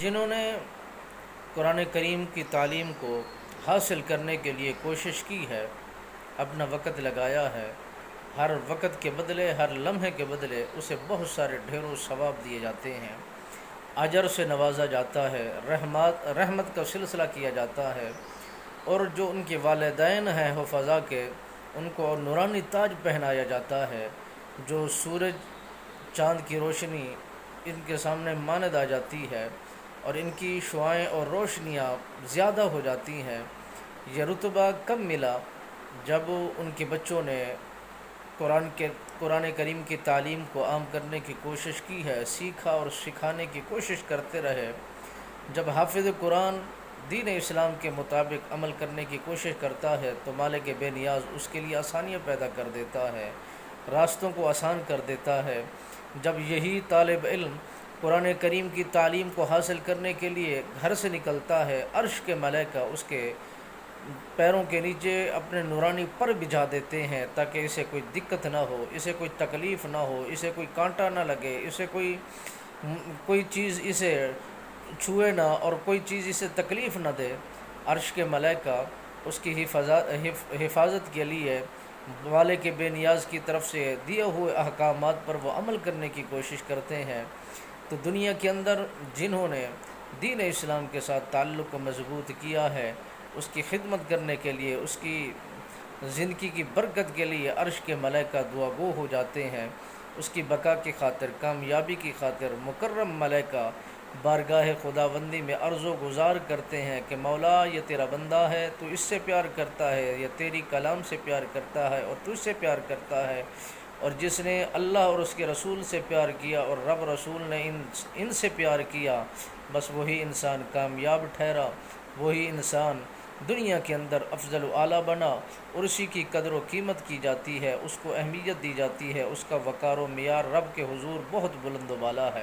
جنہوں نے قرآن کریم کی تعلیم کو حاصل کرنے کے لیے کوشش کی ہے، اپنا وقت لگایا ہے، ہر وقت کے بدلے، ہر لمحے کے بدلے اسے بہت سارے ڈھیروں ثواب دیے جاتے ہیں، اجر سے نوازا جاتا ہے، رحمت کا سلسلہ کیا جاتا ہے، اور جو ان کے والدین ہیں حفظاء کے، ان کو نورانی تاج پہنایا جاتا ہے، جو سورج چاند کی روشنی ان کے سامنے ماند آ جاتی ہے اور ان کی شعاعیں اور روشنیاں زیادہ ہو جاتی ہیں۔ یہ رتبہ کب ملا؟ جب ان کے بچوں نے قرآن کریم کی تعلیم کو عام کرنے کی کوشش کی ہے، سیکھا اور سکھانے کی کوشش کرتے رہے۔ جب حافظ قرآن دین اسلام کے مطابق عمل کرنے کی کوشش کرتا ہے تو مالک بے نیاز اس کے لیے آسانیاں پیدا کر دیتا ہے، راستوں کو آسان کر دیتا ہے۔ جب یہی طالب علم قرآن کریم کی تعلیم کو حاصل کرنے کے لیے گھر سے نکلتا ہے، عرش کے ملائکہ اس کے پیروں کے نیچے اپنے نورانی پر بجھا دیتے ہیں تاکہ اسے کوئی دقت نہ ہو، اسے کوئی تکلیف نہ ہو، اسے کوئی کانٹا نہ لگے، اسے کوئی چیز اسے چھوئے نہ اور کوئی چیز اسے تکلیف نہ دے۔ عرش کے ملائکہ اس کی حفاظت کے لیے مالک بے نیاز کی طرف سے دیے ہوئے احکامات پر وہ عمل کرنے کی کوشش کرتے ہیں۔ تو دنیا کے اندر جنہوں نے دین اسلام کے ساتھ تعلق کو مضبوط کیا ہے، اس کی خدمت کرنے کے لیے، اس کی زندگی کی برکت کے لیے عرش کے ملائکہ دعا گو ہو جاتے ہیں، اس کی بقا کی خاطر، کامیابی کی خاطر مکرم ملائکہ بارگاہ خداوندی میں عرض و گزار کرتے ہیں کہ مولا یہ تیرا بندہ ہے، تو اس سے پیار کرتا ہے، یہ تیری کلام سے پیار کرتا ہے اور تو اس سے پیار کرتا ہے، اور جس نے اللہ اور اس کے رسول سے پیار کیا اور رب رسول نے ان سے پیار کیا، بس وہی انسان کامیاب ٹھہرا، وہی انسان دنیا کے اندر افضل و اعلیٰ بنا، اور اسی کی قدر و قیمت کی جاتی ہے، اس کو اہمیت دی جاتی ہے، اس کا وقار و معیار رب کے حضور بہت بلند و بالا ہے۔